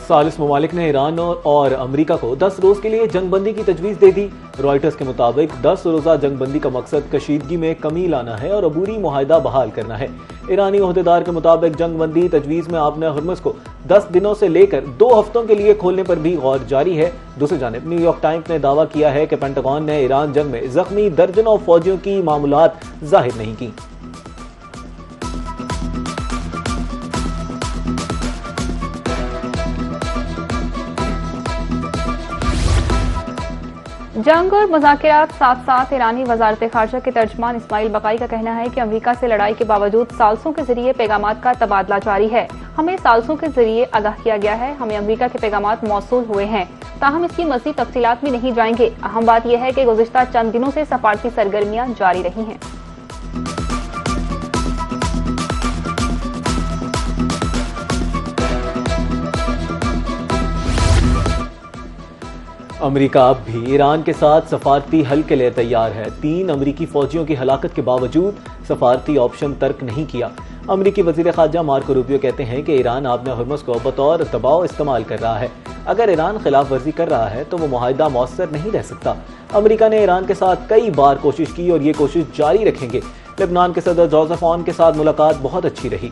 सालिस ममालिक ने ईरान और अमरीका को 10 रोज के लिए जंगबंदी की तजवीज़ दे दी। रॉयटर्स के मुताबिक 10 रोज़ा जंगबंदी का मकसद कशीदगी में कमी लाना है और अबूरी मुआहिदा बहाल करना है। ईरानी ओहदेदार के मुताबिक जंगबंदी तजवीज़ में आपने हुर्मुज़ को 10 दिनों से लेकर 2 हफ्तों के लिए खोलने पर भी गौर जारी है। दूसरी जानिब न्यूयॉर्क टाइम्स ने दावा किया है कि पेंटागन ने ईरान जंग में जख्मी दर्जनों फौजियों की मामूलात जाहिर नहीं की। जंग और मुज़ाकिरात साथ साथ ईरानी वज़ारत ख़ारजा के तर्जमान इस्माइल बक़ाई का कहना है कि अमरीका से लड़ाई के बावजूद सालसों के जरिए पैगामात का तबादला जारी है। हमें सालसों के जरिए आगाह किया गया है, हमें अमरीका के पैगामात मौसूल हुए हैं, ताहम इसकी मज़ीद तफसीलात में नहीं जाएंगे। अहम बात यह है कि गुज़िश्ता चंद दिनों से सफारती सरगर्मियाँ जारी रही हैं। अमरीका अब भी ईरान के साथ सफारती हल के लिए तैयार है। 3 अमरीकी फौजियों की हलाकत के बावजूद सफारती ऑप्शन तर्क नहीं किया। अमरीकी वज़ीर ख़ारजा मार्को रूबियो कहते हैं कि ईरान आबना हुर्मुज़ को बतौर दबाव इस्तेमाल कर रहा है। अगर ईरान खिलाफ वर्जी कर रहा है तो वो मुआहिदा मौसर नहीं रह सकता। अमरीका ने ईरान के साथ कई बार कोशिश की और ये कोशिश जारी रखेंगे। लेबनान के सदर जोसेफ ऑन के साथ मुलाकात बहुत अच्छी रही।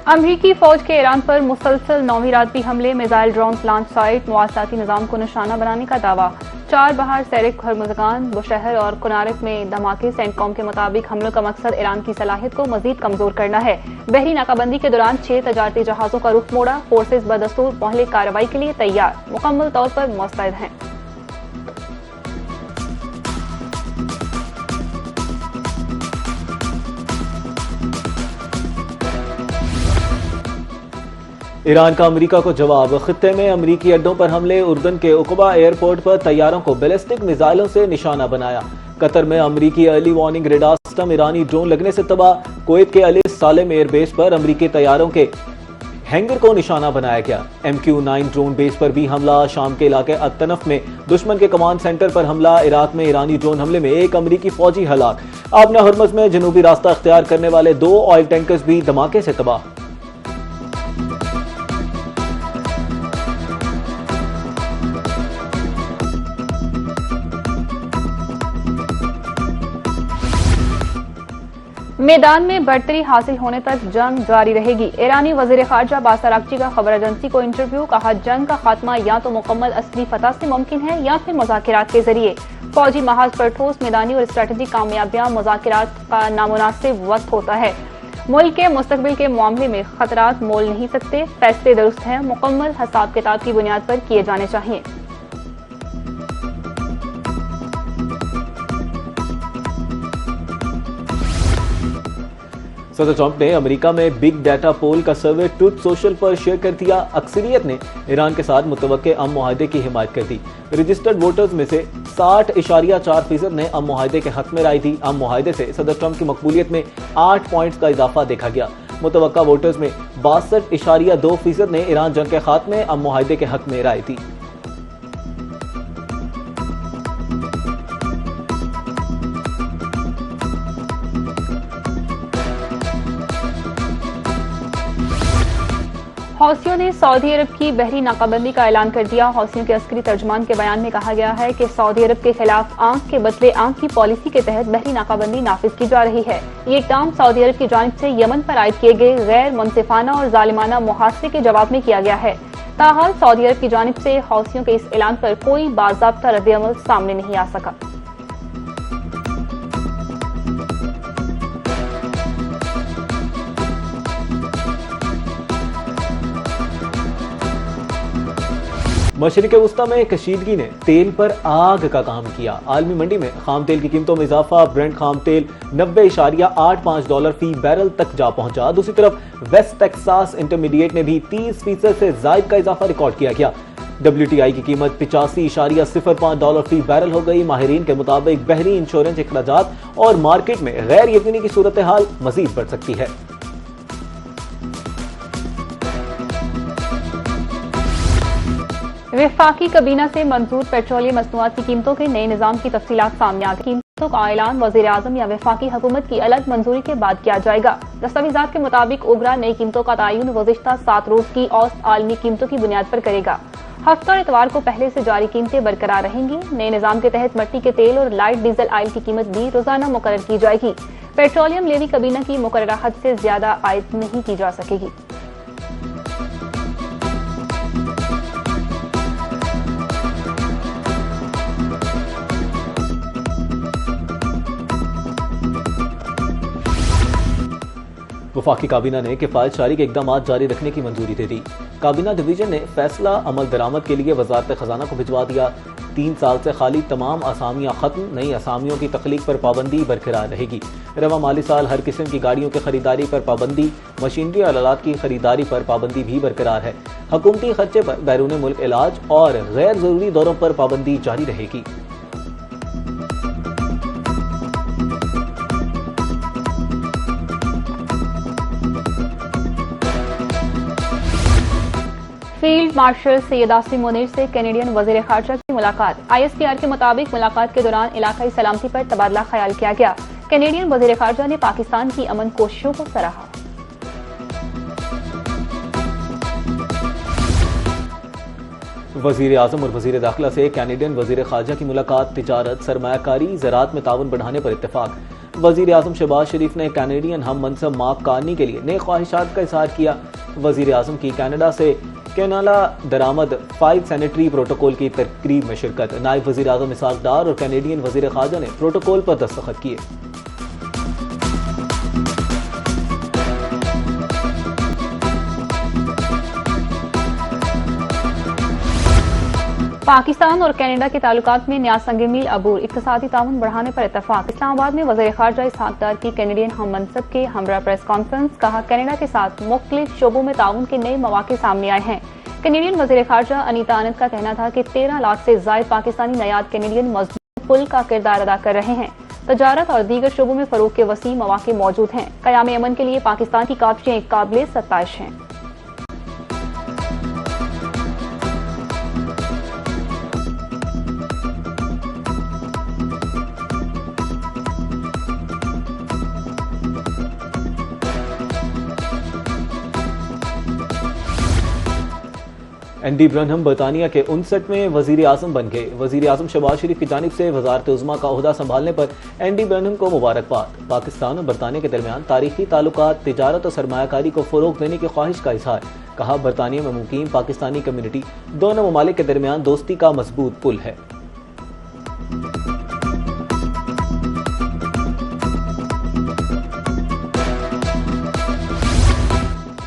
अमरीकी फौज के ईरान पर मुसलसल 9वीं रात भी हमले, मिसाइल, ड्रोन, प्लांट साइट, मवासाती निज़ाम को निशाना बनाने का दावा। 4 बहार सैरिक, हरमुज़गान, बुशहर और कुनारक में धमाके। सेंटकॉम के मुताबिक हमलों का मकसद ईरान की सलाहियत को मजीद कमजोर करना है। बहरी नाकाबंदी के दौरान 6 तजारती जहाजों का रुख मोड़ा। फोर्सेज बदस्तूर पहले कार्रवाई के लिए तैयार, मुकम्मल तौर पर मुस्तैद हैं। ईरान का अमरीका को जवाब। खित्ते में अमरीकी अड्डों पर हमले, उर्दन के उकबा एयरपोर्ट पर तैयारों को बैलिस्टिक मिसाइलों से निशाना बनाया। कतर में अमरीकी अर्ली वार्निंग रेडार सिस्टम ईरानी ड्रोन लगने से तबाह। कुवैत के अली सालेम एयरबेस पर अमरीकी तैयारों के हैंगर को निशाना बनाया गया। MQ-9 ड्रोन बेस पर भी हमला। शाम के इलाके अतनफ में दुश्मन के कमांड सेंटर पर हमला। इराक में ईरानी ड्रोन हमले में 1 अमरीकी फौजी हलाक। आबना हुर्मुज़ में जनूबी रास्ता अख्तियार करने वाले 2 ऑयल टैंकर्स भी धमाके से तबाह। मैदान में बढ़तरी हासिल होने तक जंग जारी रहेगी। ईरानी वज़ीर ख़ारजा बासर अराग़ची का खबर एजेंसी को इंटरव्यू। कहा, जंग का खात्मा या तो मुकम्मल असली फतह से मुमकिन है या फिर मुज़ाकिरात के जरिए। फौजी महाज पर ठोस मैदानी और स्ट्रेटेजिक कामयाबियां मुज़ाकिरात का नामुनासिब वक्त होता है। मुल्क के मुस्तकबिल के मामले में खतरात मोल नहीं सकते। फैसले दुरुस्त हैं, मुकम्मल हिसाब किताब की बुनियाद पर किए जाने चाहिए। सदर ट्रंप ने अमेरिका में बिग डाटा पोल का सर्वे ट्रूथ सोशल पर शेयर कर दिया। अक्सरियत ने ईरान के साथ मुतवक्के अमन मुआहदे की हिमायत कर दी। रजिस्टर्ड वोटर्स में से 60.4% ने अमन मुआहदे के हक में राय दी। अमन मुआहदे से सदर ट्रंप की मकबूलियत में 8 पॉइंट्स का इजाफा देखा गया। मुतवक्का वोटर्स में 62.2% ने ईरान जंग के खात्मे अमन मुआहदे के हक में राय दी। हौसियों ने सऊदी अरब की बहरी नाकाबंदी का ऐलान कर दिया। हौसियों के अस्करी तर्जमान के बयान में कहा गया है कि सऊदी अरब के खिलाफ आंख के बदले आंख की पॉलिसी के तहत बहरी नाकाबंदी नाफिज की जा रही है। ये इक़दाम सऊदी अरब की जानिब से यमन पर आयद किए गए गैर मुनसिफाना और जालिमाना मुहासरे के जवाब में किया गया है। ताहाल सऊदी अरब की जानिब से हौसियों के इस ऐलान पर कोई बाज़ाब्ता रद्द-ए-अमल सामने नहीं आ सका। मशरिक़ वुस्ता में कशीदगी ने तेल पर आग का काम किया। आलमी मंडी में खाम तेल की कीमतों में इजाफा। ब्रेंट खाम तेल $90.85 फी बैरल तक जा पहुंचा। दूसरी तरफ वेस्ट टेक्सास इंटरमीडिएट ने भी 30% से जायद का इजाफा रिकॉर्ड किया गया। WTI की कीमत $85.05 फी बैरल हो गई। माहिरीन के मुताबिक बहरी इंश्योरेंस अखराजात और मार्केट में गैर यकीनी की सूरत हाल मजीद बढ़ सकती है। वफाकी काबीना से मंजूर पेट्रोलियम मसनूआत की कीमतों के नए निज़ाम की तफसीलात सामने आ गई। कीमतों का ऐलान वजीर आजम या वफाकी हुकूमत की अलग मंजूरी के बाद किया जाएगा। दस्तावेजात के मुताबिक उगरा नई कीमतों का तयन गुज़िश्ता 7 रोज की औसत आलमी कीमतों की बुनियाद पर करेगा। हफ्ता और इतवार को पहले से जारी कीमतें बरकरार रहेंगी। नए निजाम के तहत मिट्टी के तेल और लाइट डीजल ऑयल की कीमत भी रोजाना मुकर्रर की जाएगी। पेट्रोलियम लेवी कबीना की मुकर्ररा हद से ज्यादा आयद नहीं की जा सकेगी। वफाकी काबीना ने किफायत शारी के इकदाम जारी रखने की मंजूरी दे दी। काबीना डिवीजन ने फैसला अमल दरामद के लिए वजारत खजाना को भिजवा दिया। 3 साल से खाली तमाम असामियां खत्म, नई असामियों की तख्लीक पर पाबंदी बरकरार रहेगी। रवा माली साल हर किस्म की गाड़ियों की खरीदारी पर पाबंदी, मशीनरी और आलात की खरीदारी पर पाबंदी भी बरकरार है। हुकूमती खर्चे पर बैरून मुल्क इलाज और गैर जरूरी दौरों पर पाबंदी जारी रहेगी। फील्ड मार्शल सैयद आसिम मुनीर से कैनेडियन वजीर खारजा की मुलाकात। ISPR के मुताबिक मुलाकात के दौरान इलाकाई सलामती पर तबादला ख्याल किया गया। कैनेडियन वजीर खारजा ने पाकिस्तान की अमन कोशिशों को सराहा। वजीर आजम और वजीर दाखिला से कैनेडियन वजीर खारजा की मुलाकात। तिजारत, सरमायाकारी, ज़राअत में ताउन बढ़ाने पर इत्तेफाक। वजीर आजम शहबाज शरीफ ने कैनेडियन हम मनसब मार्क कार्नी के लिए नए ख्वाहिशात का इजहार किया। वजीर आजम की कनाडा से केनाला दरामद 5 सैनिटरी प्रोटोकॉल की तकरीब में शिरकत। नायब वजीर आजम इसहाक डार और कैनेडियन वजीर खारजा ने प्रोटोकॉल पर दस्तखत किए। पाकिस्तान और कनाडा के ताल्लुकात में नया संग मील अबूर, इक्तिसादी ताउन बढ़ाने पर इत्तफाक। इस्लामाबाद में वज़ीर ख़ारजा इसहाक डार की कैनेडियन हम मनसब के हमरा प्रेस कॉन्फ्रेंस। कहा, कनाडा के साथ मुख्तलिफ शोबों में ताउन के नए मौके सामने आए हैं। कैनेडियन वज़ीर ख़ारजा अनीता आनंद का कहना था कि 13 लाख से ज़ायद पाकिस्तानी नयाद कैनेडियन मजबूत पुल का किरदार अदा कर रहे हैं। तजारत और दीगर शोबों में फरोग के वसी मौके मौजूद हैं। क़याम अमन के लिए पाकिस्तान की काबिशें काबिल सत्ताइश हैं। एंडी ब्रनहम बरतानिया के 59वें वजीर आजम बन गए। वजीर आजम शहबाज शरीफ की जानिब से वजारत उज़्मा का ओहदा संभालने पर एंडी ब्रनहम को मुबारकबाद। पाकिस्तान और बरतानिया के दरमियान तारीखी ताल्लुकात, तिजारत और सरमायाकारी को फ़रोग देने की ख्वाहिश का इजहार। कहा, बरतानिया में मुकीम पाकिस्तानी कम्युनिटी दोनों ममालिक के दरमियान दोस्ती का मजबूत पुल है।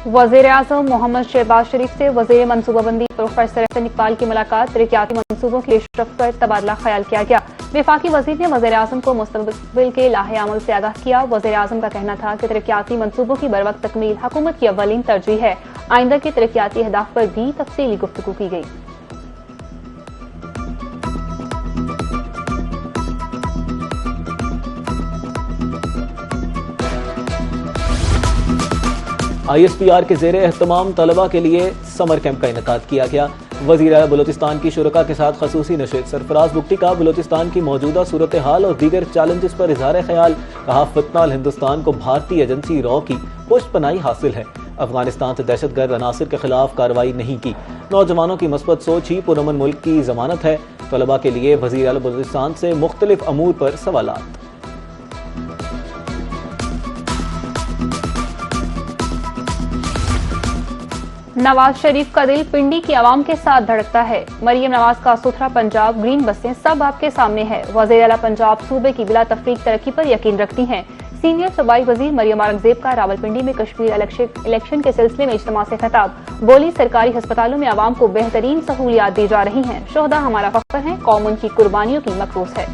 वज़ीर आज़म मोहम्मद शहबाज शरीफ से वज़ीर मनसूबाबंदी प्रोफेसर हसन इकबाल की मुलाकात। तरक्याती मनसूबों की पेशरफ्त पर तबादला ख्याल किया गया। वफाकी वज़ीर ने वज़ीर आज़म को मुस्तक़बिल के लाहे अमल से आगाह किया। वज़ीर आज़म का कहना था कि तरक्याती मनसूबों की बरवक्त तकमील हुकूमत की अव्वलीन तरजीह है। आइंदा के तरक्याती अहदाफ पर भी तफसीली गुफ्तगू की गई। ISPR के ज़ेरे एहतमाम तलबा के लिए समर कैंप का इनेकाद किया गया। वज़ीर आला बलोचिस्तान की शुरका के साथ खसूसी नशिर। सरफराज बुगटी का बलोचिस्तान की मौजूदा सूरत हाल और दीगर चैलेंजेस पर इजहार ख्याल। कहा, फितना हिंदुस्तान को भारतीय एजेंसी रॉ की पुष्ट पनाही हासिल है। अफगानिस्तान से दहशतगर्द अनासर के खिलाफ कार्रवाई नहीं की। नौजवानों की मस्बत सोच ही पुरअमन मुल्क की जमानत है। तलबा के लिए वज़ीर आला बलोचिस्तान से मुख्तलिफ अमूर पर सवालात। नवाज शरीफ का दिल पिंडी की आवाम के साथ धड़कता है। मरियम नवाज का सुथरा पंजाब, ग्रीन बसें सब आपके सामने है। वज़ीर आला पंजाब सूबे की बिला तफरीक तरक्की पर यकीन रखती हैं। सीनियर सूबाई वजीर मरियम औरंगजेब का रावलपिंडी में कश्मीर इलेक्शन के सिलसिले में इज्तिमा से खिताब। बोली, सरकारी अस्पतालों में आवाम को बेहतरीन सहूलियात दी जा रही हैं। शोहदा हमारा फख्र है, कौम उनकी कुर्बानियों की मकरूस है।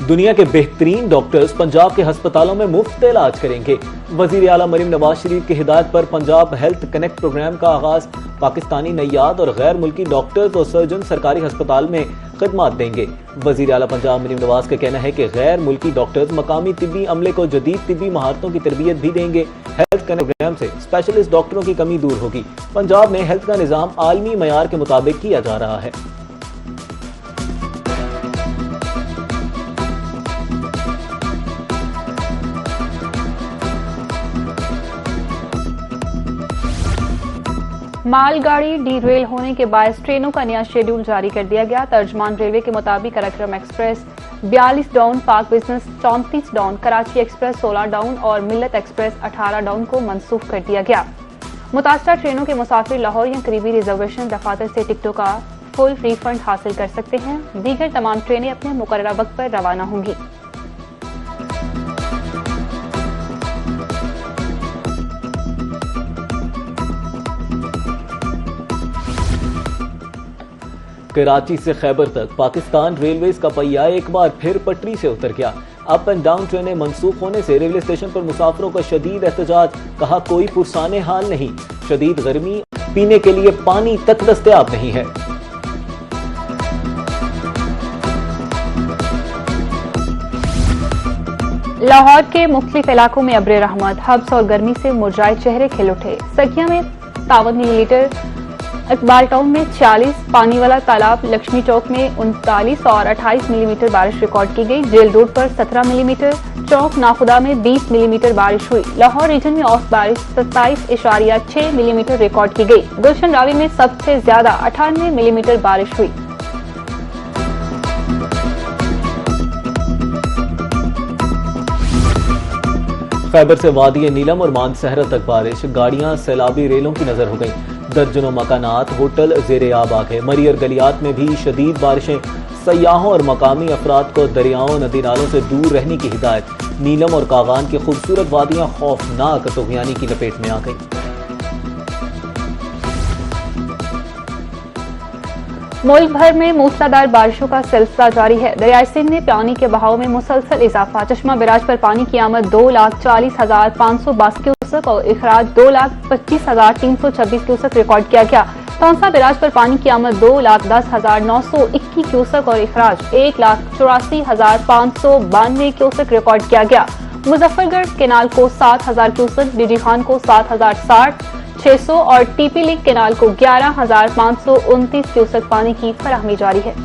दुनिया के बेहतरीन डॉक्टर्स पंजाब के अस्पतालों में मुफ्त इलाज करेंगे। वजीर आला मरीम नवाज शरीफ की हिदायत पर पंजाब हेल्थ कनेक्ट प्रोग्राम का आगाज। पाकिस्तानी नैयाद और गैर मुल्की डॉक्टर्स और सर्जन सरकारी अस्पताल में खिदमत देंगे। वजीर आला पंजाब मरीम नवाज का कहना है कि गैर मुल्की डॉक्टर्स मकामी तिब्बी अमले को जदीद तिब्बी महारतों की तरबियत भी देंगे। हेल्थ कनेक्ट प्रोग्राम से स्पेशलिस्ट डॉक्टरों की कमी दूर होगी। पंजाब में हेल्थ का निज़ाम आलमी मयार के मुताबिक किया जा रहा है। मालगाड़ी डीरेल होने के बायस ट्रेनों का नया शेड्यूल जारी कर दिया गया। तर्जमान रेलवे के मुताबिक कार्यक्रम एक्सप्रेस 42 डाउन, पाक business 34 down, Karachi express 16 down और मिल्लत एक्सप्रेस 18 डाउन को मनसूख कर दिया गया। मुतासरा ट्रेनों के मुसाफिर लाहौर या करीबी रिजर्वेशन दफातर से टिकटों का फुल रिफंड हासिल कर सकते हैं। दीगर तमाम ट्रेनें अपने मुकर्ररा वक्त पर रवाना होंगी। कराची से खैबर तक पाकिस्तान रेलवेज का पहिया एक बार फिर पटरी से उतर गया। अप एंड डाउन ट्रेनें मनसूख होने से रेलवे स्टेशन पर मुसाफिरों का शदीद एहतजाज। कहा कोई पुरसाने हाल नहीं, शदीद गर्मी, पीने के लिए पानी तक दस्तयाब नहीं है। लाहौर के मुख्तलिफ इलाकों में अब्र रहमत, हब्स और गर्मी से मुरझाए चेहरे खिल उठे। सकिया में 53 मिलीमीटर, इकबाल टाउन में 40, पानी वाला तालाब लक्ष्मी चौक में 39 और 28 मिलीमीटर बारिश रिकॉर्ड की गई। जेल रोड पर 17 मिलीमीटर, चौक नाखुदा में 20 मिलीमीटर बारिश हुई। लाहौर रीजन में औसत बारिश 27.6 मिलीमीटर रिकॉर्ड की गई। गुलशन रावी में सबसे ज्यादा 98 मिलीमीटर बारिश हुई। खैबर से वादी नीलम और मानसहरा तक बारिश, गाड़ियां सैलाबी रेलों की नजर हो गई। दर्जनों मकानात, होटल ज़ेरे आब आ गए। मरी और गलियात में भी शदीद बारिशें। सयाहों और मकामी अफराद को दरियाओं नदी नालों से दूर रहने की हिदायत। नीलम और कागान की खूबसूरत वादियां खौफनाक तुग़यानी की लपेट में आ गई। मुल्क भर में मूसलाधार बारिशों का सिलसिला जारी है। दरियाए सिंध में पानी के बहाव में मुसलसल इजाफा। चश्मा बराज पर पानी की आमद 2,40,522 क्यूसेक और इखराज 2,25,326 क्यूसेक रिकॉर्ड किया गया। तौंसा बराज पर पानी की आमद 2,10,921 क्यूसेक और इखराज 1,84,592 क्यूसेक रिकॉर्ड किया गया। मुजफ्फरगढ़ केनाल को 7,000 क्यूसेक, डीडी खान को 7,060-600 और टीपी लिंक केनाल को 11,529 क्यूसेक पानी की फराहमी जारी है।